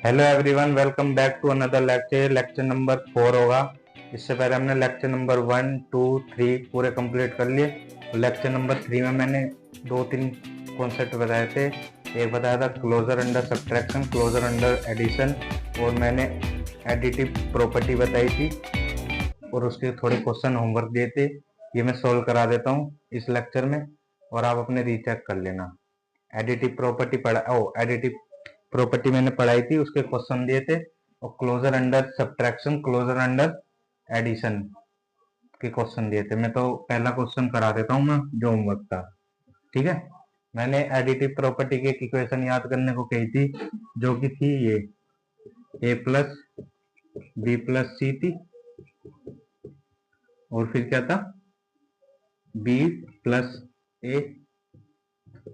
Hello everyone, welcome back to another lecture. Lecture number 4 होगा। इससे पहले हमने लेक्चर नंबर 1, 2, 3 पूरे कंप्लीट कर लिए। लेक्चर नंबर 3 में मैंने 2-3 कॉन्सेप्ट बताए थे। एक बताया था closure under subtraction, closure under addition, और मैंने एडिटिव प्रॉपर्टी बताई थी और उसके थोड़े क्वेश्चन होमवर्क दिए थे। ये मैं सॉल्व करा देता हूँ इस लेक्चर में और आप अपने रीचेक कर लेना। एडिटिव प्रॉपर्टी मैंने पढ़ाई थी, उसके क्वेश्चन दिए थे, और closure under subtraction, closure under addition के क्वेश्चन दिए थे। मैं तो पहला क्वेश्चन करा देता हूँ मैं, जो होमवर्क था। ठीक है, मैंने एडिटिव प्रॉपर्टी की एक इक्वेशन याद करने को कही थी, जो कि थी ये a प्लस बी प्लस सी थी, और फिर क्या था, b प्लस ए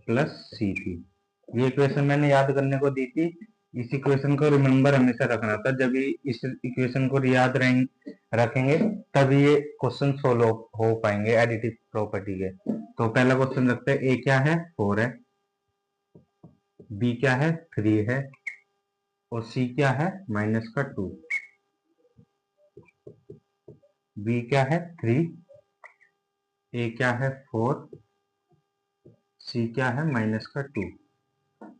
प्लस सी थी। ये इक्वेशन मैंने याद करने को दी थी। इस इक्वेशन को रिमेंबर हमेशा रखना था। जब इस इक्वेशन को याद रखेंगे तभी ये क्वेश्चन सोल्व हो पाएंगे एडिटिव प्रॉपर्टी के। तो पहला क्वेश्चन रखते हैं। ए क्या है, 4 है, बी क्या है, 3 है, और सी क्या है, -2। बी क्या है, 3, ए क्या है, 4, सी क्या है, -2।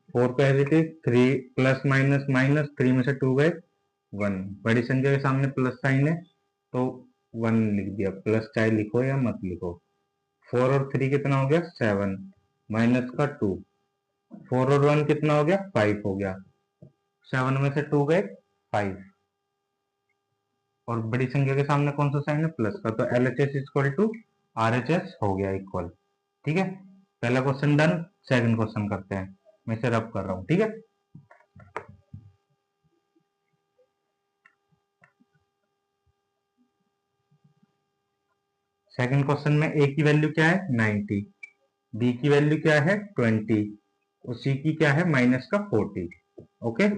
4 पहले थे, 3 प्लस माइनस माइनस, 3 में से 2 गए, 1। बड़ी संख्या के सामने प्लस साइन है तो 1 लिख दिया। प्लस चाहे लिखो या मत लिखो। 4 और 3 कितना हो गया, 7, माइनस का 2। 4 और 1 कितना हो गया, 5 हो गया। 7 में से 2 गए, 5, और बड़ी संख्या के सामने कौन सा साइन है, प्लस का। तो LHS इक्वल टू RHS हो गया इक्वल। ठीक है, पहला क्वेश्चन डन। सेकंड क्वेश्चन करते हैं। मैं इसे रब कर रहा हूं। ठीक है, सेकंड क्वेश्चन में ए की वैल्यू क्या है, 90, बी की वैल्यू क्या है, 20, और सी की क्या है, -40। ओके,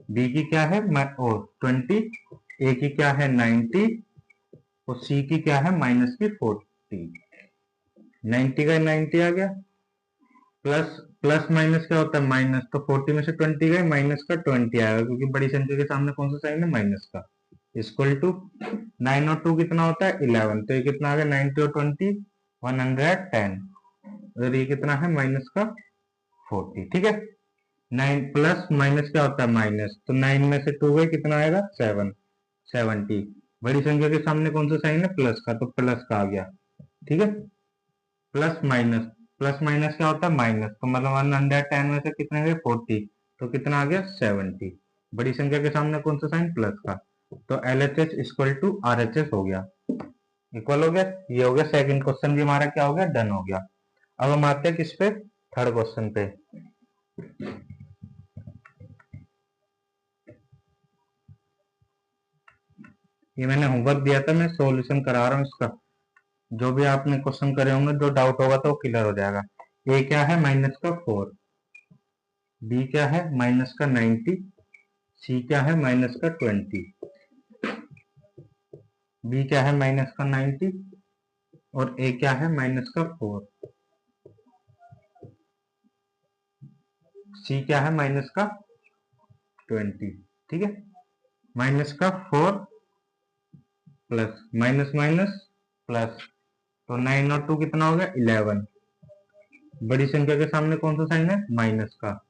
बी की क्या है, और 20, ए की क्या है, 90, और सी की क्या है, -40। 90 का 90 आ गया, प्लस प्लस माइनस क्या होता है, माइनस। तो 40 में से 20 गए, माइनस का 20 आएगा, क्योंकि बड़ी संख्या के सामने कौन सा साइन है, माइनस का। इक्वल टू 9 और 2 कितना होता है, 11। तो ये कितना आ गया, 90 और 20, 110, और ये कितना है, -40। ठीक है, 9 प्लस माइनस क्या होता है, माइनस। तो 9 में से 2 गए, कितना आएगा, 7, 70। बड़ी संख्या के सामने कौन सा साइन है, प्लस का, तो प्लस का आ गया। ठीक है, प्लस माइनस, प्लस माइनस क्या होता है, माइनस। तो मतलब 110 में से कितने गए, 40, तो कितना आ गया, 70। बड़ी संख्या के सामने कौन सा साइन, प्लस का। तो LHS इक्वल टू RHS हो गया, इक्वल हो गया। ये हो गया सेकंड क्वेश्चन भी हमारा क्या हो गया, डन हो गया। अब हम आते हैं किस पे, थर्ड क्वेश्चन पे। ये मैंने होमवर्क दिया था, मैं सॉल्यूशन करा रहा हूँ इसका। जो भी आपने क्वेश्चन करे होंगे, जो डाउट होगा तो वो क्लियर हो जाएगा। ए क्या है, -4, बी क्या है, -90, सी क्या है, -20। बी क्या है, -90, और ए क्या है, -4। सी क्या है, -20। ठीक है, -4 प्लस माइनस माइनस प्लस, तो 9 और 2 कितना हो गया, 11। बड़ी संख्या के सामने कौन सा साइन है, माइनस का।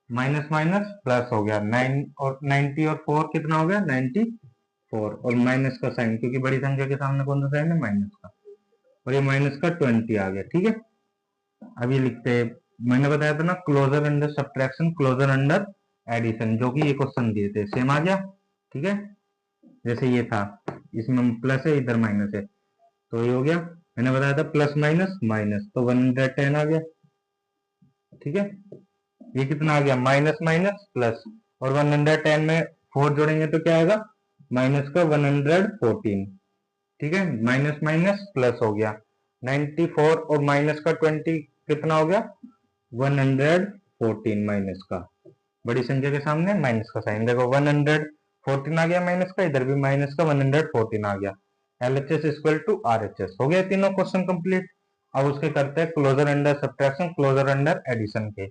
माइनस माइनस प्लस हो गया। 9 और 90 और 4 कितना हो गया, 94, और माइनस का साइन, क्योंकि बड़ी संख्या के सामने कौन सा साइन है, माइनस का, और ये माइनस का 20 आ गया। ठीक है, अब ये लिखते हैं। मैंने बताया था ना, closure under subtraction, closure under addition, जो कि ये क्वेश्चन दिए थे, सेम आ गया। ठीक है, जैसे ये था, इसमें प्लस है, इधर माइनस है, तो ये हो गया। मैंने बताया था प्लस माइनस माइनस, तो 110 आ गया। ठीक है, ये कितना आ गया, माइनस माइनस प्लस, और 110 में 4 जोड़ेंगे तो क्या आएगा, माइनस का 114। ठीक है, माइनस माइनस प्लस हो गया। 94 और माइनस का 20 कितना हो गया, 114 माइनस का। बड़ी संख्या के सामने माइनस का साइन, देखो 114 आ गया माइनस का, इधर भी माइनस का 114 आ गया। LHS इक्वल टू RHS हो गया। तीनों क्वेश्चन कंप्लीट। अब उसके करते हैं closure under subtraction, closure under addition के।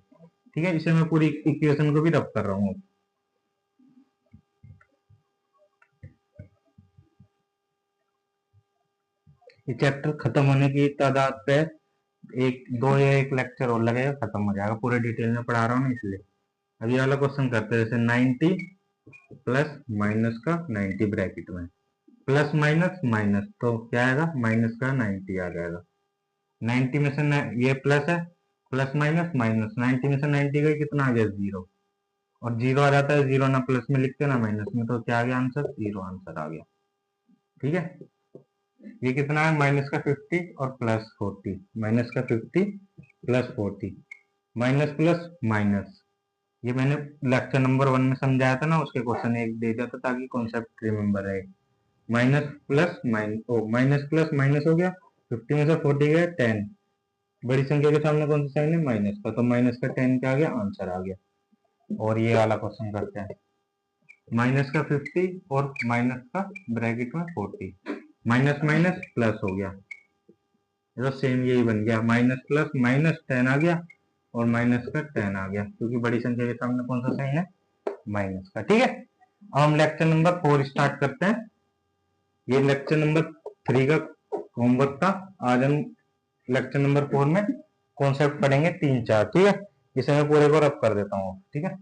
ठीक है, इसे मैं पूरी इक्वेशन को भी रब कर रहा हूँ। ये चैप्टर खत्म होने की तादाद पे एक दो या एक लेक्चर और लगेगा, खत्म हो जाएगा, पूरे डिटेल में पढ़ा रहा हूँ ना इसलिए। अब ये वाला क्वेश्चन करते हैं, जैसे 90 प्लस माइनस का 90 ब्रैकेट में, प्लस माइनस माइनस, तो क्या आएगा, माइनस का 90 आ जाएगा। 90 में से ये प्लस है, प्लस माइनस माइनस, 90 में से 90 गई, कितना आ गया, 0, और 0 आ जाता है, 0 ना प्लस में लिखते ना माइनस में, तो क्या आ गया आंसर, 0 आंसर आ गया। ठीक है, ये कितना है, माइनस का 50 और प्लस 40, माइनस का 50 प्लस 40, माइनस प्लस माइनस, ये मैंने लेक्चर नंबर 1 में समझाया था ना, उसके क्वेश्चन एक दे दिया था ताकि कॉन्सेप्ट रिमेम्बर रहे। Minus plus minus plus minus हो गया, 50 में से 40 गया 10, बड़ी संख्या के सामने कौन सा साइन है, माइनस का, तो माइनस का 10 क्या आ गया, आंसर आ गया। और ये वाला क्वेश्चन करते हैं, माइनस का 50 और माइनस का ब्रैकेट में 40, माइनस माइनस प्लस हो गया, तो सेम यही बन गया, माइनस प्लस माइनस 10 आ गया और माइनस का 10 आ गया, क्योंकि बड़ी संख्या के सामने कौन सा साइन है, माइनस का। ठीक है, अब हम लेक्चर नंबर 4 स्टार्ट करते हैं। ये लेक्चर नंबर 3 का होमवर्क था। आज हम लेक्चर नंबर 4 में कॉन्सेप्ट पढ़ेंगे 3-4। ठीक है, इसे मैं पूरे को रब कर देता हूँ। ठीक है,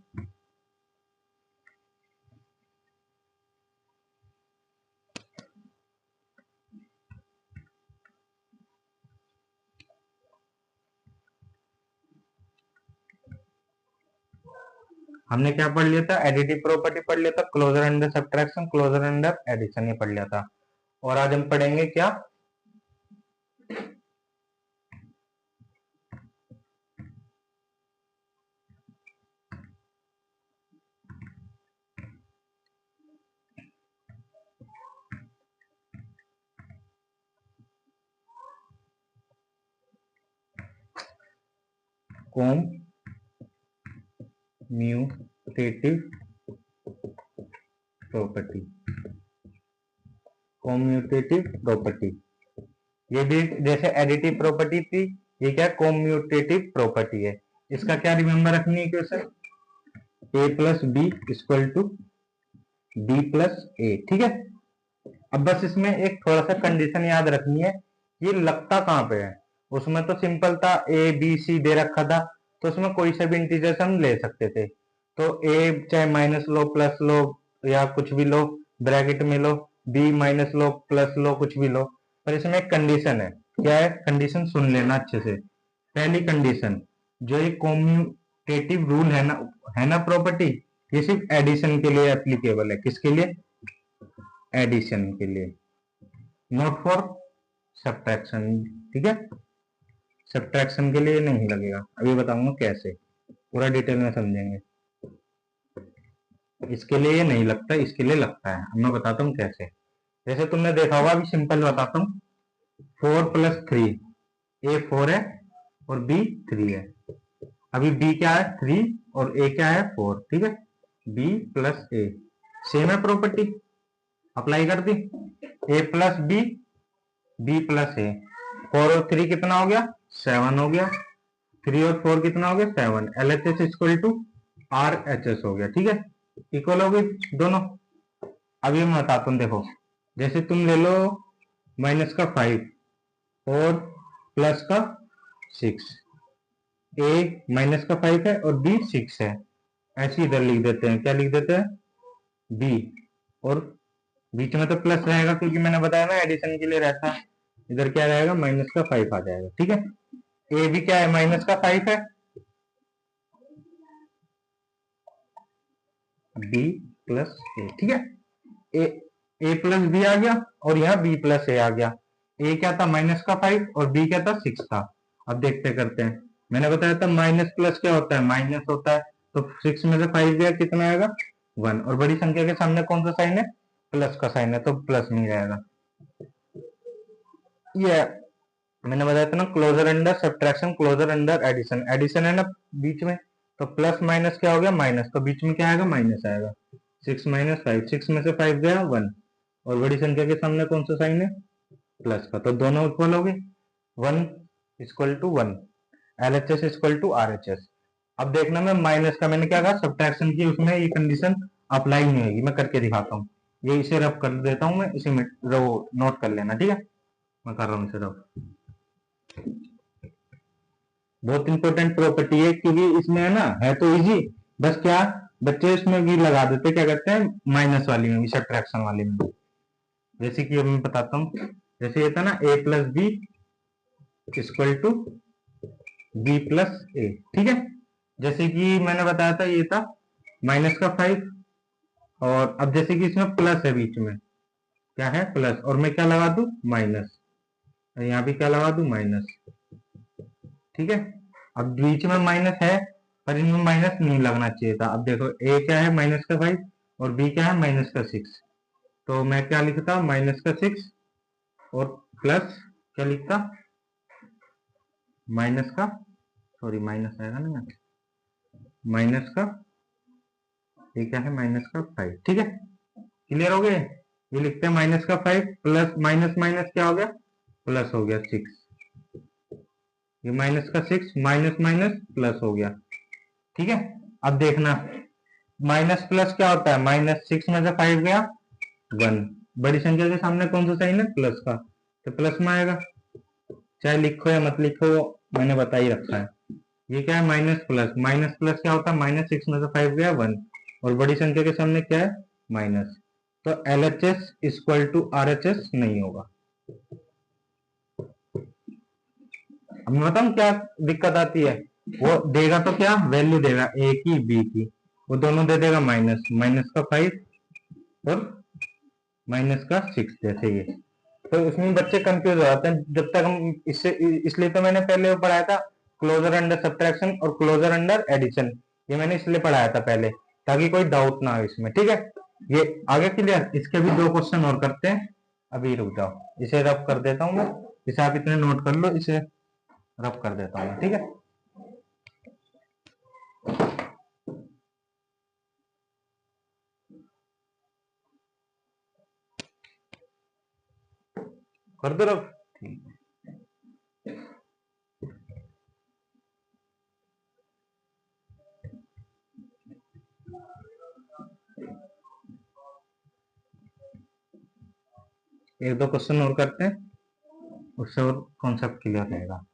हमने क्या पढ़ लिया था, एडिटिव प्रॉपर्टी पढ़ लिया था, closure under subtraction, closure under addition, ये पढ़ लिया था। और आज हम पढ़ेंगे क्या, कॉम्यूटेटिव प्रॉपर्टी, कॉम्यूटेटिव प्रॉपर्टी, ये भी जैसे एडिटिव प्रॉपर्टी थी, ये क्या कॉम्यूटेटिव प्रॉपर्टी है। इसका क्या रिमेंबर रखनी है question, a plus B equal to B plus A. ठीक है, अब बस इसमें एक थोड़ा सा कंडीशन याद रखनी है, ये लगता कहाँ पे है। उसमें तो सिंपल था, ए बी सी दे रखा था, तो उसमें कोई से भी इंटीजर्स हम ले सकते थे, तो ए चाहे माइनस लो प्लस लो या कुछ भी लो, ब्रैकेट में लो, B minus low plus low, कुछ भी लो, पर इसमें एक कंडीशन है। क्या है कंडीशन, सुन लेना अच्छे से। पहली कंडीशन, जो एक कॉम्यूटेटिव रूल है ना प्रॉपर्टी, ये सिर्फ एडिशन के लिए एप्लीकेबल है। किसके लिए, एडिशन के लिए, नॉट फॉर सब्ट्रैक्शन। ठीक है, सब्ट्रैक्शन के लिए नहीं लगेगा, अभी बताऊंगा कैसे, पूरा डिटेल में समझेंगे। इसके लिए ये नहीं लगता, इसके लिए लगता है। अब मैं बताता हूँ कैसे। जैसे तुमने देखा होगा, अभी सिंपल बताता हूँ, 4 प्लस 3, ए 4 है और बी 3 है। अभी बी क्या है, 3, और ए क्या है, 4। ठीक है, बी प्लस ए, सेम है प्रॉपर्टी, अप्लाई कर दी, ए प्लस बी, बी प्लस ए, 4 और 3 कितना हो गया, 7 हो गया, 3 और 4 कितना हो गया, 7, L H S equal to R H S हो गया। ठीक है, इक्वल हो गई दोनों। अभी मैं बताता हूँ, देखो, जैसे तुम ले लो माइनस का 5 और प्लस का 6, ए माइनस का 5 है और बी 6 है, ऐसे इधर लिख देते हैं, क्या लिख देते हैं, बी, और बीच में तो प्लस रहेगा क्योंकि मैंने बताया ना एडिशन के लिए रहता है, इधर क्या रहेगा, माइनस का 5 आ जाएगा। ठीक है, ए भी क्या है, माइनस का 5 है, बी प्लस ए। ठीक है, ए प्लस बी आ गया और यहाँ बी प्लस ए आ गया। ए क्या था, माइनस का 5, और बी क्या था, 6 था। अब देखते करते हैं, मैंने बताया था माइनस प्लस क्या होता है, माइनस होता है, तो 6 में से 5 गया, कितना आएगा, 1, और बड़ी संख्या के सामने कौन सा साइन है, प्लस का साइन है, तो प्लस नहीं जाएगा। ये मैंने बताया था ना, closure under subtraction, closure under addition, addition है ना बीच में, तो प्लस माइनस क्या हो गया, माइनस, तो बीच में क्या आएगा, माइनस आएगा। 6 माइनस 5, 6 में से 5 गया 1, और बड़ी संख्या के सामने कौन सा साइन है, प्लस का, तो दोनों इक्वल हो गए, 1 equal to 1, L H S equal to R H S. अब देखना, मैं माइनस का मैंने क्या कहा, सब्ट्रैक्शन की, उसमें ये कंडीशन अप्लाई नहीं होगी। मैं करके दिखाता हूँ, ये इसे रब कर देता हूँ मैं, इसे नोट कर लेना, ठीक है। मैं कर रहा हूँ इसे रब। बहुत इंपॉर्टेंट प्रॉपर्टी है, क्योंकि इसमें है ना, है तो इजी, बस क्या बच्चे इसमें भी लगा देते, क्या कहते हैं, माइनस वाली में भी, सब्ट्रैक्शन वाली में। जैसे कि अब मैं बताता हूँ, जैसे ये था ना, a plus B equal to B plus A, ठीक है। जैसे कि मैंने बताया था, ये था माइनस का 5, और अब जैसे कि इसमें प्लस है बीच में, क्या है, प्लस, और मैं क्या लगा दूं, माइनस, यहाँ भी क्या लगा दूं, माइनस, ठीक है। अब बीच में माइनस है, पर इनमें माइनस नहीं लगना चाहिए था। अब देखो, ए क्या है, माइनस का 5, और बी क्या है, माइनस का 6। तो मैं क्या लिखता, माइनस का 6, और प्लस क्या लिखता, माइनस का, सॉरी माइनस आएगा ना, माइनस का, ये क्या है, माइनस का 5, ठीक है। क्लियर हो गए, ये लिखते हैं माइनस का 5 प्लस माइनस माइनस क्या हो गया, प्लस हो गया 6। ये माइनस का 6 माइनस माइनस प्लस हो गया, ठीक है। अब देखना, माइनस प्लस क्या होता है, माइनस 6 में से 5 गया 1, बड़ी संख्या के सामने कौन सा साइन है, प्लस का, तो प्लस में आएगा, चाहे लिखो या मत लिखो, मैंने बता ही रखा है। ये क्या है, माइनस प्लस, माइनस प्लस क्या होता है, माइनस 6 में से 5 गया 1, और बड़ी संख्या के सामने क्या है, माइनस, तो LHS इक्वल टू RHS नहीं होगा। अब मैं बताऊं क्या दिक्कत आती है, वो देगा तो क्या वैल्यू देगा, ए की बी की, वो दोनों दे देगा माइनस, माइनस का 5 और माइनस का 6, जैसे ये। तो इसमें बच्चे कंफ्यूज हो जाते हैं, जब तक हम इससे, इसलिए तो मैंने पहले वो पढ़ाया था, क्लोजर अंडर सब्ट्रैक्शन और क्लोजर अंडर एडिशन, ये मैंने इसलिए पढ़ाया था पहले, ताकि कोई डाउट ना हो इसमें, ठीक है। ये आगे क्लियर, इसके भी 2 क्वेश्चन और करते हैं। अभी रुक जाओ, इसे रब कर देता हूँ मैं, इसे आप इतने नोट कर लो, इसे रब कर देता हूँ, ठीक है। कर दो रब। एक दो क्वेश्चन और करते हैं, उससे और कॉन्सेप्ट क्लियर रहेगा।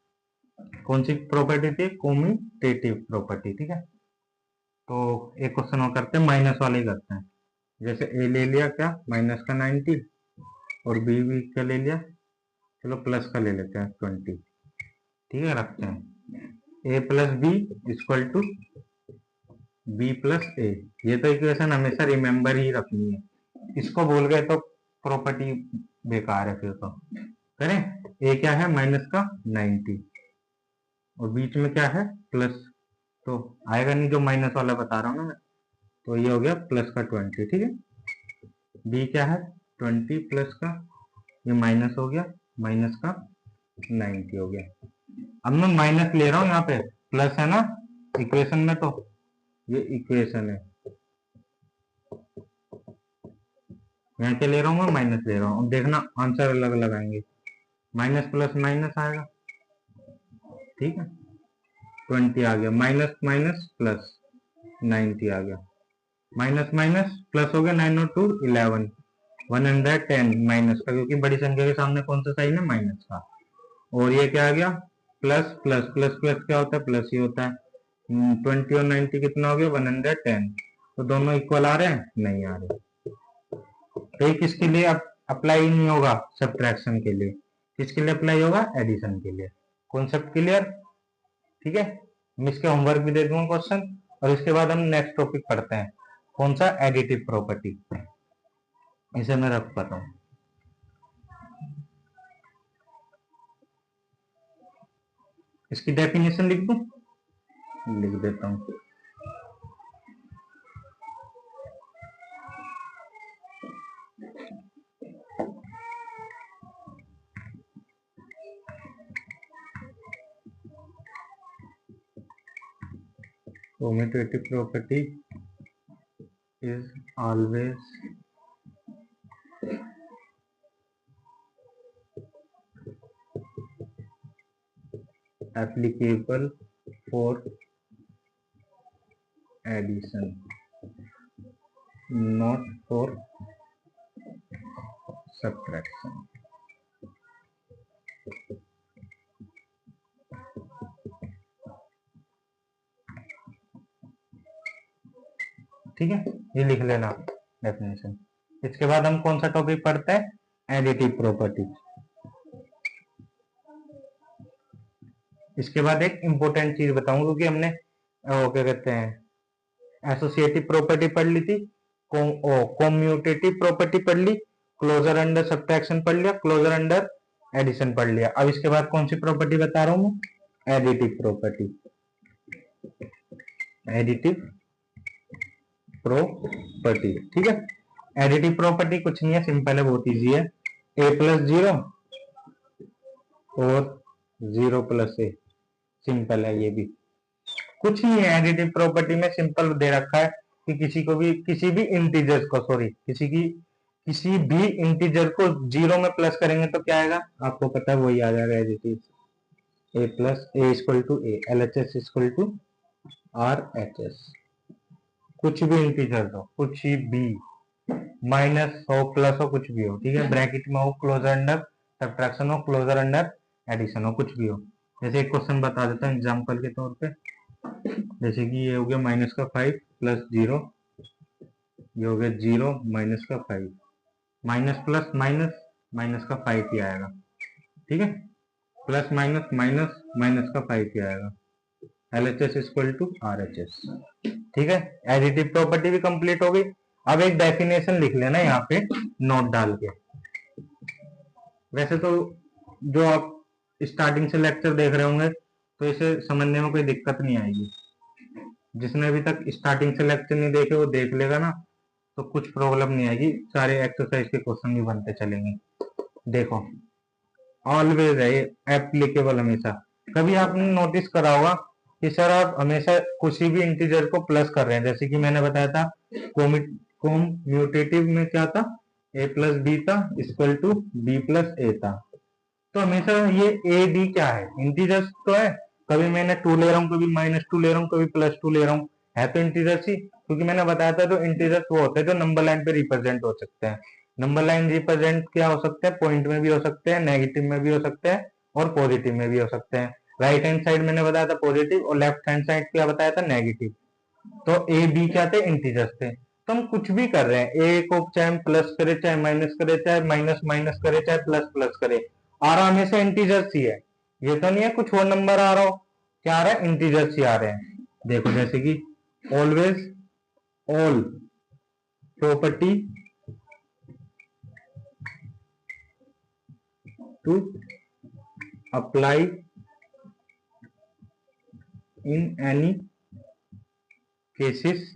कौन सी प्रॉपर्टी थी, कॉम्यूटेटिव प्रॉपर्टी, ठीक है। तो एक क्वेश्चन और करते हैं, माइनस वाले ही करते हैं। जैसे ए ले लिया क्या, माइनस का 90, और बी भी क्या ले लिया, चलो प्लस का ले लेते हैं 20, ठीक है, रखते हैं। A plus B equal to B plus A, ये तो इक्वेशन हमेशा रिमेंबर ही रखनी है, इसको भूल गए तो प्रॉपर्टी बेकार है फिर तो। करें, ए क्या है, माइनस का 90, और बीच में क्या है, प्लस, तो आएगा नहीं जो माइनस वाला बता रहा हूँ ना मैं, तो ये हो गया प्लस का 20, ठीक है। बी क्या है, 20 प्लस का, ये माइनस हो गया, माइनस का 90 हो गया। अब मैं माइनस ले रहा हूँ यहाँ पे, प्लस है ना इक्वेशन में, तो ये इक्वेशन है, यहाँ क्या ले रहा हूँ मैं, माइनस ले रहा हूँ। अब देखना आंसर अलग अलग आएंगे, माइनस प्लस माइनस आएगा, ठीक है। 20 आ गया, माइनस माइनस प्लस 90 आ गया, माइनस माइनस प्लस हो गया, 9 और 2 11, 110 माइनस का, क्योंकि बड़ी संख्या के सामने कौन सा साइन है, माइनस का। और ये क्या आ गया, प्लस प्लस प्लस प्लस क्या होता है, प्लस ही होता है। 20 और 90 कितना हो गया, 110, तो दोनों इक्वल आ रहे हैं, नहीं आ रहे, तो ये किसके लिए अप्लाई नहीं होगा, सब्ट्रैक्शन के लिए। किसके लिए अप्लाई होगा, एडिशन के लिए। कॉन्सेप्ट क्लियर, ठीक है। मैं इसके होमवर्क भी दे दूंगा क्वेश्चन, और इसके बाद हम नेक्स्ट टॉपिक पढ़ते हैं, कौन सा, एडिटिव प्रॉपर्टी। इसे मैं रख पाता हूँ, इसकी डेफिनेशन लिख दूं, लिख देता हूँ। Commutative property is always applicable for addition, not for subtraction. ठीक है, ये लिख लेना डेफिनेशन। इसके बाद हम कौन सा टॉपिक पढ़ते हैं, एडिटिव प्रॉपर्टी। इसके बाद एक इंपॉर्टेंट चीज बताऊंगा, क्योंकि हमने क्या कहते हैं एसोसिएटिव प्रॉपर्टी पढ़ ली थी, कॉम्यूटेटिव प्रॉपर्टी पढ़ ली, क्लोजर अंडर सब्ट्रैक्शन पढ़ लिया, क्लोजर अंडर एडिशन पढ़ लिया। अब इसके बाद कौन सी प्रॉपर्टी बता रहा हूं मैं, एडिटिव प्रॉपर्टी। एडिटिव प्रॉपर्टी, ठीक है। एडिटिव प्रॉपर्टी कुछ नहीं है, सिंपल है, बहुत इजी है। ए प्लस जीरो और जीरो प्लस ए, सिंपल है ये भी, कुछ नहीं है। एडिटिव प्रॉपर्टी में सिंपल दे रखा है कि किसी भी इंटीजर को जीरो में प्लस करेंगे तो क्या आएगा, आपको पता है वही आ जाएगा additive. A plus A equal to A, L H S equal to R H S. कुछ भी इंटीजर हो, कुछ भी, माइनस हो प्लस हो कुछ भी हो, ठीक है। ब्रैकेट में हो, क्लोजर अंडर सब्ट्रैक्शन हो, क्लोजर अंडर एडिशन हो, कुछ भी हो। जैसे एक क्वेश्चन बता देता हूँ एग्जांपल के तौर पे, जैसे कि ये हो गया माइनस का 5 प्लस जीरो, ये हो गया जीरो माइनस का 5, माइनस प्लस माइनस, माइनस का 5 ही आएगा, ठीक है। प्लस माइनस माइनस, माइनस का 5 ही आएगा। L H S equal to R H S, ठीक है। एडिटिव प्रॉपर्टी भी कंप्लीट हो गई। अब एक डेफिनेशन लिख लेना यहाँ पे नोट डाल के। वैसे तो जो आप स्टार्टिंग से लेक्चर देख रहे होंगे तो इसे समझने में कोई दिक्कत नहीं आएगी। जिसने अभी तक स्टार्टिंग से लेक्चर नहीं देखे वो देख लेगा ना, तो कुछ प्रॉब्लम नहीं आएगी, सारे एक्सरसाइज के क्वेश्चन भी बनते चलेंगे। देखो, ऑलवेज है ये एप्लीकेबल हमेशा। कभी आपने नोटिस करा होगा कि सर आप हमेशा किसी भी इंटीजर को प्लस कर रहे हैं, जैसे कि मैंने बताया था कोम्यूटेटिव में क्या था, ए प्लस बी था इक्वल टू बी प्लस ए था। तो हमेशा ये ए बी क्या है, इंटीजर्स तो है। कभी मैंने 2 ले रहा हूँ, कभी -2 ले रहा हूँ, कभी +2 ले रहा हूँ, है तो इंटीजर्स ही। क्योंकि मैंने बताया था जो इंटीजर्स वो होते हैं जो नंबर लाइन पे रिप्रेजेंट हो सकते हैं। नंबर लाइन रिप्रेजेंट क्या हो सकते हैं, पॉइंट में भी हो सकते हैं, नेगेटिव में भी हो सकते हैं और पॉजिटिव में भी हो सकते हैं। राइट हैंड साइड मैंने बताया था पॉजिटिव और लेफ्ट हैंड साइड क्या बताया था, नेगेटिव। तो ए बी क्या थे, इंटीजर्स थे। तो हम कुछ भी कर रहे हैं, ए को चाहे हम प्लस करे, चाहे माइनस करे, चाहे माइनस माइनस करे, चाहे प्लस प्लस करे, आ रहा हमेशा इंटीजर्स ही है। ये तो नहीं है कुछ और नंबर आ रहा हो, क्या आ रहा है, इंटीजर्स ही आ रहे हैं। देखो जैसे कि always all property to apply in any cases,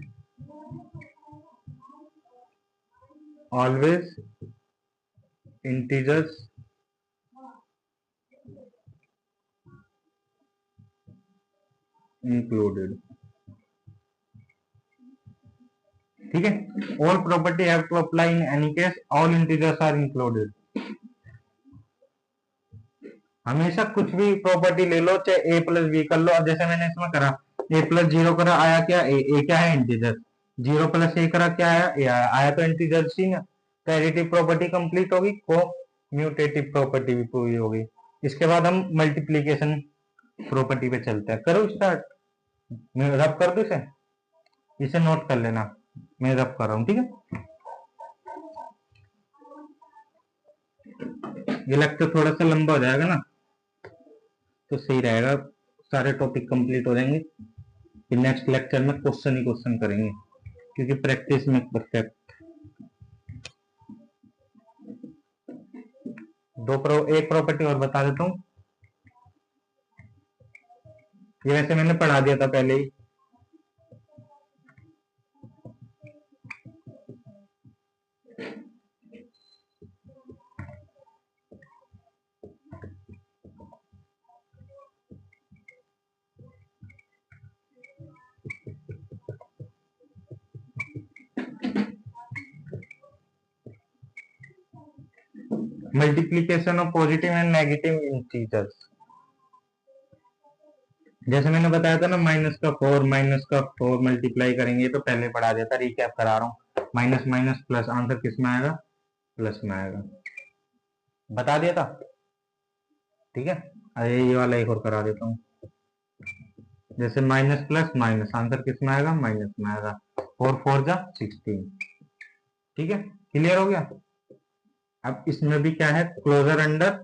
always integers included, ठीक है। All property have to apply in any case, all integers are included. हमेशा कुछ भी प्रॉपर्टी ले लो, चाहे ए प्लस बी कर लो। अब जैसे मैंने इसमें करा, ए प्लस जीरो करा, आया क्या, ए क्या है, इंटीजर। जीरो प्लस ए करा, क्या आया, ए आया, आया तो इंटीजर सी ना। तो एडिटिव प्रॉपर्टी कंप्लीट होगी, कोम्यूटेटिव प्रॉपर्टी भी पूरी होगी। इसके बाद हम मल्टीप्लीकेशन प्रॉपर्टी पे चलते हैं। करो स्टार्ट, मैं रब कर दूं इसे, इसे नोट कर लेना, मैं रब कर रहा हूँ, ठीक है। ये लेक्चर थोड़ा सा लंबा हो जाएगा ना, तो सही रहेगा, सारे टॉपिक कंप्लीट हो जाएंगे। फिर नेक्स्ट लेक्चर में क्वेश्चन ही क्वेश्चन करेंगे, क्योंकि प्रैक्टिस में परफेक्ट। एक प्रॉपर्टी और बता देता हूँ, ये वैसे मैंने पढ़ा दिया था पहले ही। Multiplication of positive and negative integers. जैसे मैंने बताया था ना, माइनस का फोर मल्टीप्लाई करेंगे, तो पहले पढ़ा दिया था, रिकैप करा रहा हूँ। माइनस माइनस प्लस, आंसर किस में आएगा? प्लस में आएगा, बता दिया था। ठीक है, अरे ये वाला एक और करा देता हूँ। जैसे माइनस प्लस माइनस, आंसर किस में आएगा? माइनस में आएगा। 4 4 जा 16। ठीक है, क्लियर हो गया। अब इसमें भी क्या है? क्लोजर अंडर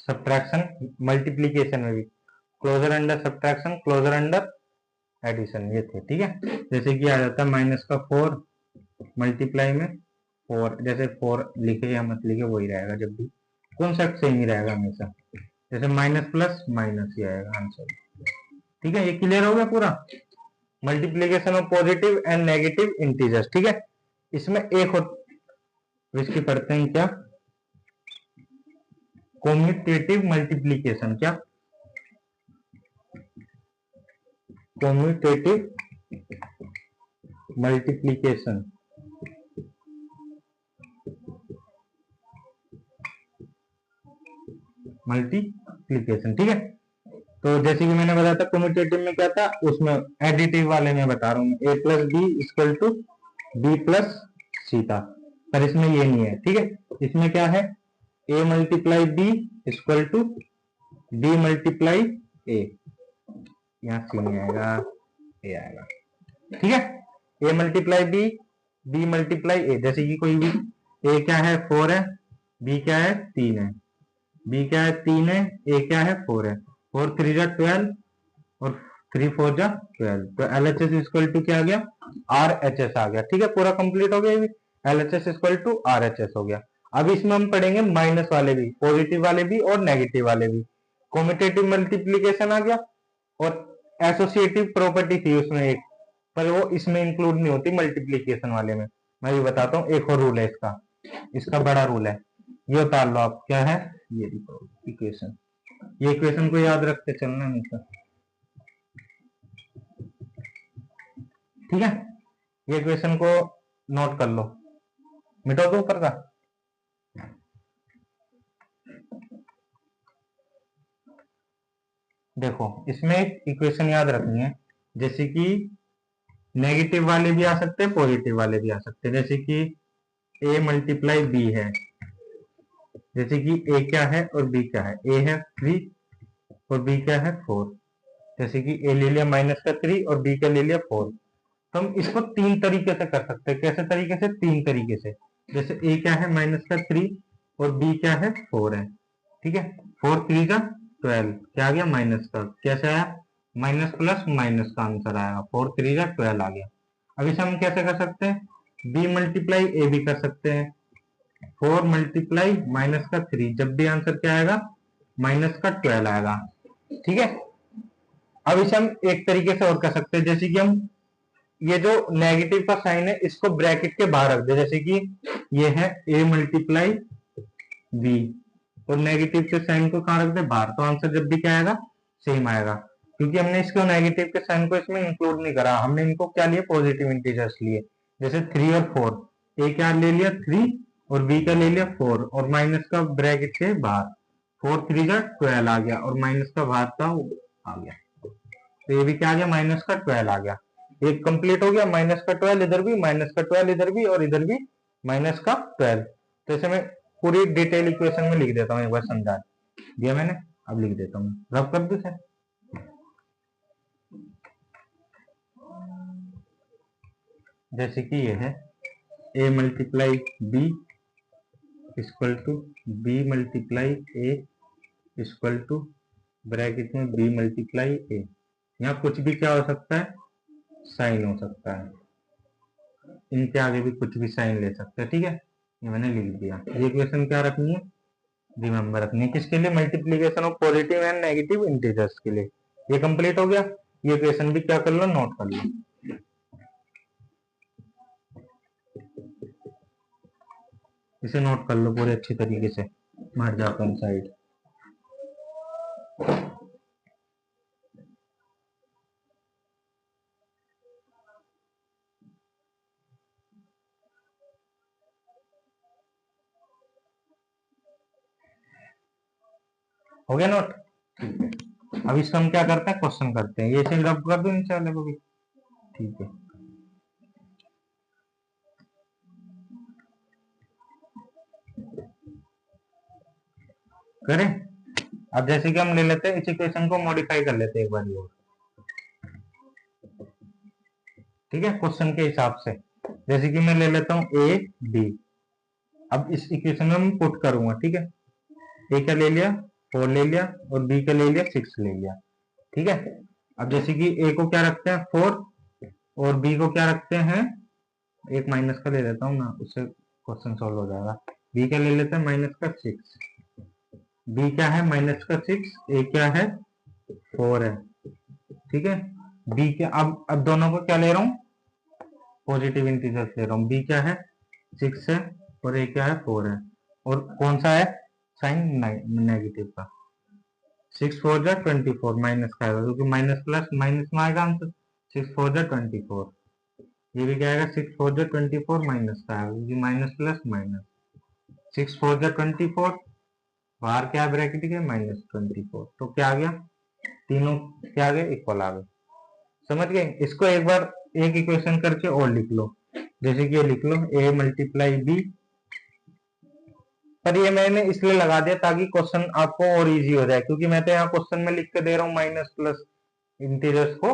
सब्ट्रैक्शन, मल्टीप्लीकेशन में भी closure under subtraction, closure under addition, ये थे। ठीक है, जैसे कि आ जाता है माइनस का 4 मल्टीप्लाई में 4, जैसे 4 लिखे या मत लिखे वही रहेगा, जब भी कॉन्सेप्ट सेम ही रहेगा हमेशा। जैसे माइनस प्लस माइनस ही आएगा आंसर। ठीक है, ये क्लियर हो गया पूरा। Multiplication of positive and negative integers. ठीक है, इसमें एक और इसकी पढ़ते हैं, क्या? Commutative multiplication. क्या? Commutative multiplication. मल्टीप्लीकेशन, ठीक है। तो जैसे कि मैंने बताया था कम्यूटेटिव में क्या था, उसमें एडिटिव वाले में बता रहा हूँ, a plus B equal to B plus C था, पर इसमें ये नहीं है। ठीक है, इसमें क्या है? a multiply B equal to B multiply A, यहाँ सी नहीं आएगा, ए आएगा। ठीक है, a multiply B, B multiply A, जैसे कि कोई भी a क्या है? 4 है, b क्या है? 3 है, b क्या है? 3 है, a क्या है? 4 है। 4 3 जा 12 और 3 4 जा 12, तो LHS इक्वल टू क्या आ गया? RHS आ गया। ठीक है, पूरा कंप्लीट हो गया। LHS इक्वल टू RHS हो गया। अब इसमें हम पढ़ेंगे माइनस वाले भी, पॉजिटिव वाले भी और नेगेटिव वाले भी। कॉम्यूटेटिव मल्टीप्लीकेशन आ गया, और एसोसिएटिव प्रॉपर्टी थी उसमें एक, पर वो इसमें इंक्लूड नहीं होती मल्टीप्लीकेशन वाले में। मैं भी बताता हूँ, एक और रूल है इसका, इसका बड़ा रूल है, ये उतार लो आप। क्या है? ये इक्वेशन, ये इक्वेशन को याद रखते चलना हमेशा। ठीक है, ये इक्वेशन को नोट कर लो, मिटो दो ऊपर का। देखो, इसमें एक इक्वेशन याद रखनी है, जैसे कि नेगेटिव वाले भी आ सकते हैं, पॉजिटिव वाले भी आ सकते हैं। जैसे कि a मल्टीप्लाई बी है, जैसे कि a क्या है और b क्या है? a है 3 और b क्या है? 4। जैसे कि a ले लिया माइनस का 3 और b का ले लिया 4, तो हम इसको तीन तरीके से कर सकते हैं। कैसे तरीके से? तीन तरीके से। जैसे a क्या है? माइनस का 3 और b क्या है? 4 है। ठीक है, 4 3 का 12, क्या आ गया? माइनस का। कैसे आया? माइनस प्लस माइनस का आंसर आएगा, 4 3 का 12 आ गया। अब इसे हम कैसे कर सकते हैं? b मल्टीप्लाई ए भी कर सकते हैं, 4 मल्टीप्लाई माइनस का 3, जब भी आंसर क्या आएगा? माइनस का 12 आएगा। ठीक है, अब इसे हम एक तरीके से और कर सकते हैं, जैसे कि हम ये जो नेगेटिव का साइन है इसको ब्रैकेट के बाहर रख दे, जैसे कि ये है a मल्टीप्लाई बी, और नेगेटिव के साइन को कहां रख दे? बाहर, तो आंसर जब भी क्या आएगा? सेम आएगा, क्योंकि हमने इसको नेगेटिव के साइन को इसमें इंक्लूड नहीं करा, हमने इनको क्या लिए? पॉजिटिव इंटीजर्स लिए। जैसे 3 और 4, a क्या ले लिया? 3 और b का ले लिया 4, और माइनस का ब्रैकेट से बाहर, 4 3 जा 12 आ गया, और माइनस का बाहर था वो आ गया, तो ये भी क्या आ गया? माइनस का 12 आ गया। एक कंप्लीट हो गया, माइनस का 12 इधर भी, माइनस का 12 इधर भी, और इधर भी माइनस का 12। तो इसे मैं पूरी डिटेल इक्वेशन में लिख देता हूँ, एक बार समझा दिया मैंने, अब लिख देता हूँ, रब कर दू सर। जैसे कि ये है a multiply B equal to B multiply A equal to bracket में b मल्टीप्लाई ए, यहाँ कुछ भी क्या हो सकता है? साइन हो सकता है, इनके आगे भी कुछ भी साइन ले सकते हैं। ठीक है, ये मैंने लिख दिया। ये इक्वेशन क्या रखनी है? रिमेंबर रखनी है, किसके लिए? Multiplication of positive and negative integers के लिए। ये कंप्लीट हो गया, ये इक्वेशन भी क्या कर लो? नोट कर लो। इसे नोट कर लो पूरे अच्छी तरीके से, मर जाता हूँ साइड। हो गया नोट? ठीक है, अब इसको हम क्या करते हैं, क्वेश्चन करते हैं। ये से रब कर दो नीचे वाले को भी, ठीक है। करें। अब जैसे कि हम ले लेते हैं इस इक्वेशन को मॉडिफाई कर लेते हैं एक बार और, ठीक है, क्वेश्चन के हिसाब से। जैसे कि मैं ले लेता हूँ ए बी, अब इस इक्वेशन में मैं पुट करूंगा, ठीक है। ए का ले लिया 4 ले लिया और बी का ले लिया 6 ले लिया, ठीक है। अब जैसे कि ए को क्या रखते हैं 4 और बी को क्या रखते हैं, एक माइनस का ले लेता हूँ ना, उससे क्वेश्चन सॉल्व हो जाएगा। बी का ले लेते हैं माइनस का 6, बी क्या है माइनस का 6, ए क्या है 4 है, ठीक है। बी के अब दोनों को क्या ले रहा हूँ, पॉजिटिव इंटीजर्स ले रहा हूँ। बी क्या है 6 है और ए क्या है 4 है, और कौन सा है साइन नेगेटिव का। 6 4 जा 24 माइनस का आएगा, क्योंकि माइनस प्लस माइनस में आएगा आंसर। 6 4 जा 24, ये भी क्या आएगा 6 4 जा 24 माइनस का आएगा, क्योंकि माइनस प्लस माइनस। 6 4 जा 24, बाहर क्या ब्रैकेट के माइनस 24, तो क्या आ गया, तीनों क्या आ गए इक्वल आ गए। समझ गए। इसको एक बार एक इक्वेशन करके और लिख लो, जैसे कि ये लिख लो a मल्टीप्लाई बी, पर ये मैंने इसलिए लगा दिया ताकि क्वेश्चन आपको और इजी हो जाए, क्योंकि मैं तो यहाँ क्वेश्चन में लिख के दे रहा हूँ माइनस प्लस इंटीजर्स को।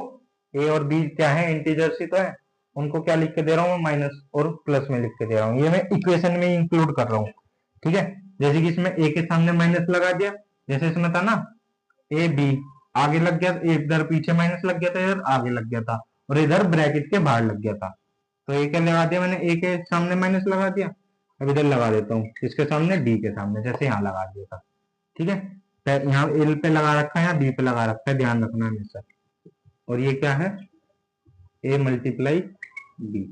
ए और बी क्या है इंटीजर्स ही तो है, उनको क्या लिख के दे रहा हूँ मैं माइनस और प्लस में लिख के दे रहा हूँ, ये मैं इक्वेशन में इंक्लूड कर रहा हूँ, ठीक है। जैसे कि इसमें ए के सामने माइनस लगा दिया, जैसे इसमें था ना ए बी, आगे लग गया, इधर पीछे माइनस लग गया था, इधर आगे लग गया था, और इधर ब्रैकेट के बाहर लग गया था। तो ए क्या लगा दिया मैंने, ए के सामने माइनस लगा दिया। अब इधर लगा देता हूँ इसके सामने डी के सामने, जैसे यहाँ लगा दिया था, ठीक है। यहाँ एल पे लगा रखा है, यहाँ बी पे लगा रखा है, ध्यान रखना हमेशा। और ये क्या है ए मल्टीप्लाई बी,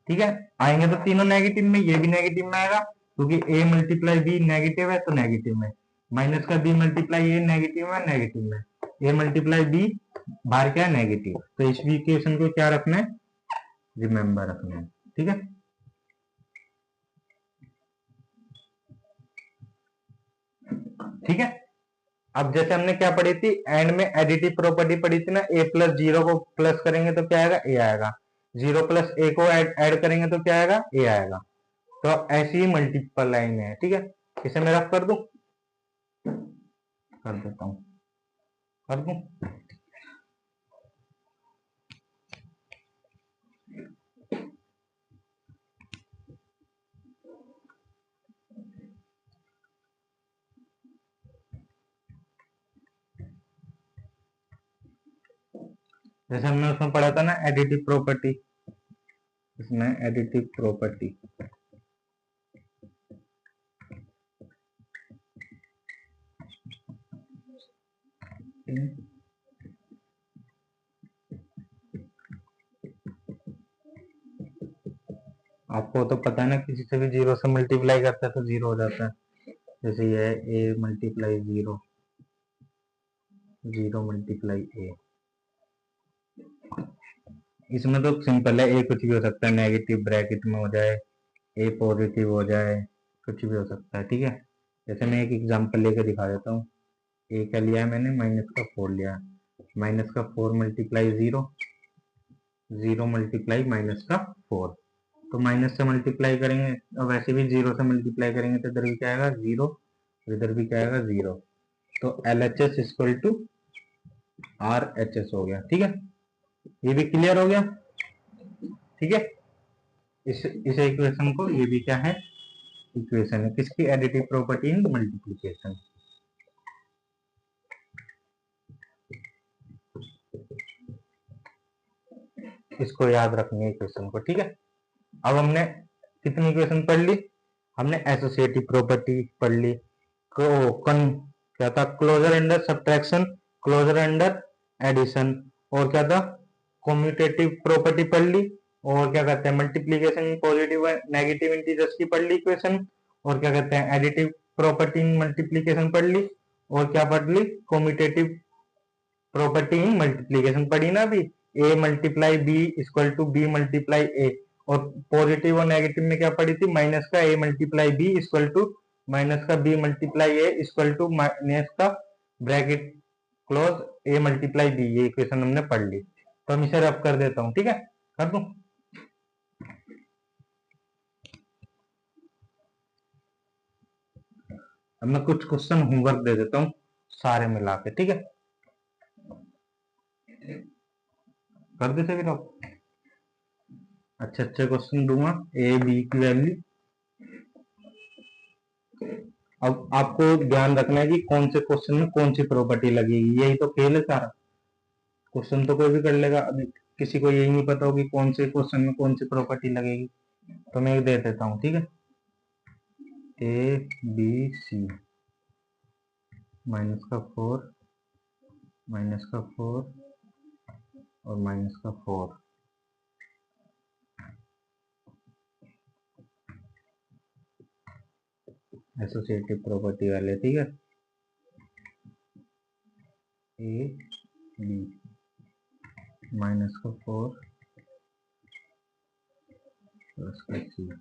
ठीक है। आएंगे तो तीनों नेगेटिव में, ये भी नेगेटिव में आएगा, क्योंकि ए मल्टीप्लाई बी नेगेटिव है तो नेगेटिव में, माइनस का बी मल्टीप्लाई ए नेगेटिव है नेगेटिव में, ए मल्टीप्लाई बी बाहर क्या है नेगेटिव। तो इस इक्वेशन को क्या रखना है, रिमेंबर रखना है, ठीक है। ठीक है। अब जैसे हमने क्या पढ़ी थी एंड में, एडिटिव प्रॉपर्टी पढ़ी थी ना, ए प्लस जीरो को प्लस करेंगे तो क्या आएगा ए आएगा, जीरो प्लस ए को ऐड करेंगे तो क्या आएगा ए आएगा। तो ऐसी ही मल्टीपल लाइन है, ठीक है। इसे मैं रफ कर दूं, कर देता हूं, कर दूं। जैसे हमने उसमें पढ़ा था ना एडिटिव प्रॉपर्टी, इसमें एडिटिव प्रॉपर्टी आपको तो पता है ना, किसी से भी जीरो से मल्टीप्लाई करता है तो जीरो हो जाता है। जैसे ये है A multiply zero, zero multiply ए, इसमें तो सिंपल है, ए कुछ भी हो सकता है, नेगेटिव ब्रैकेट में हो जाए, ए पॉजिटिव हो जाए, कुछ भी हो सकता है, ठीक है। जैसे मैं एक एग्जांपल लेकर दिखा देता हूँ। ए का लिया है मैंने माइनस का 4 लिया, माइनस का 4 multiply zero, zero multiply minus का 4, तो माइनस से मल्टीप्लाई करेंगे और वैसे भी जीरो से मल्टीप्लाई करेंगे तो इधर भी क्या आएगा जीरो, इधर भी क्या आएगा जीरो। तो L H S equal to R H S हो गया, ठीक है। ये भी क्लियर हो गया, ठीक है। इस इक्वेशन को, ये भी क्या है इक्वेशन है किसकी, एडिटिव प्रॉपर्टी इन मल्टीप्लिकेशन। इसको याद रखनी है इक्वेशन को, ठीक है। अब हमने कितनी इक्वेशन पढ़ ली, हमने एसोसिएटिव प्रॉपर्टी पढ़ ली, क्या था closure under subtraction, closure under addition, और क्या था कम्यूटेटिव प्रॉपर्टी पढ़ ली, और क्या कहते हैं मल्टीप्लीकेशन पॉजिटिव नेगेटिव इंटीजर्स की पढ़ ली इक्वेशन, और क्या कहते हैं एडिटिव प्रॉपर्टी इन मल्टीप्लीकेशन पढ़ ली, और क्या पढ़ ली कम्यूटेटिव प्रॉपर्टी इन मल्टीप्लीकेशन पढ़ी ना अभी, A multiply B equal to B multiply A, और पॉजिटिव और नेगेटिव में क्या पढ़ी थी माइनस का A multiply B equal to minus का B multiply A equal to minus का bracket close A multiply B, ये इक्वेशन हमने पढ़ ली। तो हम इसे रब कर देता हूं, ठीक है, कर दूं। अब मैं कुछ क्वेश्चन होमवर्क दे देता हूं सारे मिला के, ठीक है, कर देते फिर आप। अच्छे अच्छे क्वेश्चन दूंगा, ए बी की वैल्यू। अब आपको ध्यान रखना है कि कौन से क्वेश्चन में कौन सी प्रॉपर्टी लगेगी, यही तो खेल है सारा। क्वेश्चन तो कोई भी कर लेगा, अभी किसी को यही नहीं पता होगी कौन से क्वेश्चन में कौन सी प्रॉपर्टी लगेगी। तो मैं एक दे देता हूँ, ठीक है, ए बी सी माइनस का 4 माइनस का 4 और माइनस का 4, एसोसिएटिव प्रॉपर्टी वाले, ठीक है, ए बी माइनस का 4 प्लस का 3,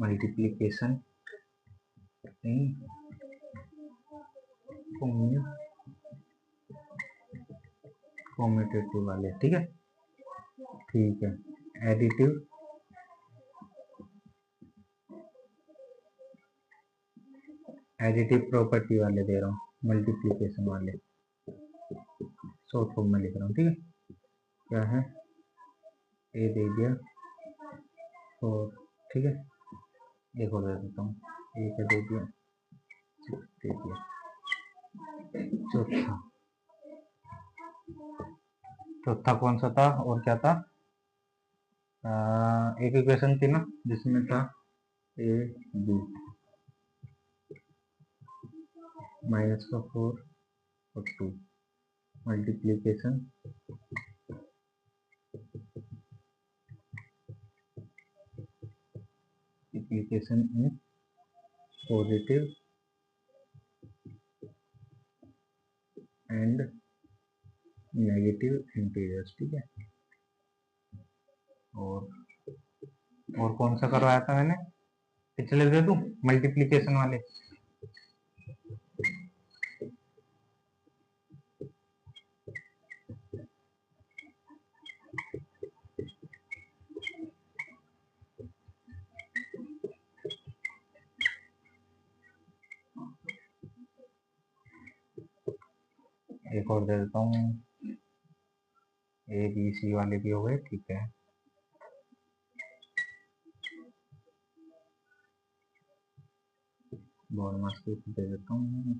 मल्टीप्लीकेशन इन कॉम्यूटेटिव वाले, ठीक है, ठीक है, एडिटिव प्रॉपर्टी वाले दे रहा हूँ, मल्टीप्लीकेशन वाले शॉर्ट फॉर्म में लिख रहा हूँ, ठीक है, क्या है, ए दे दिया 4, ठीक है, एक और दे देता हूँ, ए का दे दिया 6 दे दिया। चौथा कौन सा था और क्या था, एक इक्वेशन थी ना जिसमें था ए बी माइनस का 4 और 2 multiplication in positive and negative integers, ठीक है। और कौन सा करवाया था मैंने, पिछले दे दूं, मल्टीप्लीकेशन वाले। एक और दे देता हूँ, ए बी सी वाले भी हो गए, ठीक है, बहुत मस्त दे देता हूँ,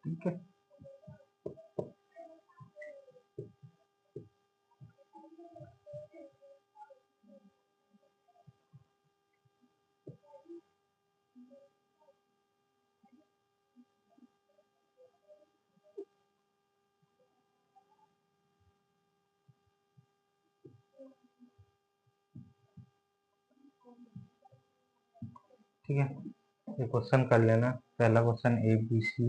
ठीक है। ठीक है, ये क्वेश्चन कर लेना। पहला question A B C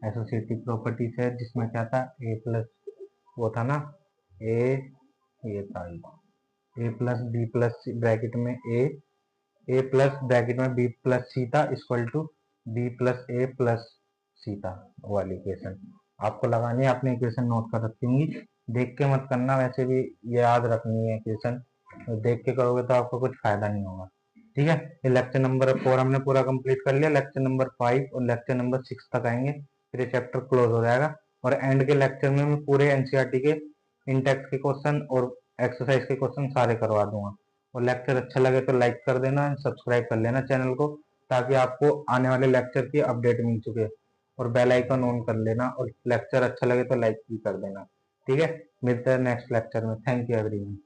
associative properties है, जिसमें क्या था, ए प्लस वो था ना, ए ये था A plus B plus bracket में ए प्लस ब्रैकेट में बी प्लस सी था equal to B plus A plus C था, वाली इक्वेशन आपको लगानी है। आपने इक्वेशन नोट कर रखी होंगी, देख के मत करना, वैसे भी ये याद रखनी है इक्वेशन, देख के करोगे तो आपको कुछ फायदा नहीं होगा, ठीक है। ये लेक्चर नंबर 4 हमने पूरा कंप्लीट कर लिया, लेक्चर नंबर 5 और लेक्चर नंबर 6 तक आएंगे, फिर ये चैप्टर क्लोज हो जाएगा। और एंड के लेक्चर में मैं पूरे एनसीईआरटी के इंटेक्स के क्वेश्चन और एक्सरसाइज के क्वेश्चन सारे करवा दूंगा। और लेक्चर अच्छा लगे तो लाइक कर देना, सब्सक्राइब कर लेना चैनल को, ताकि आपको आने वाले लेक्चर की अपडेट मिल चुके, और बेल आइकन ऑन कर लेना, और लेक्चर अच्छा लगे तो लाइक भी कर देना, ठीक है। मिलते हैं नेक्स्ट लेक्चर में, थैंक यू एवरीवन।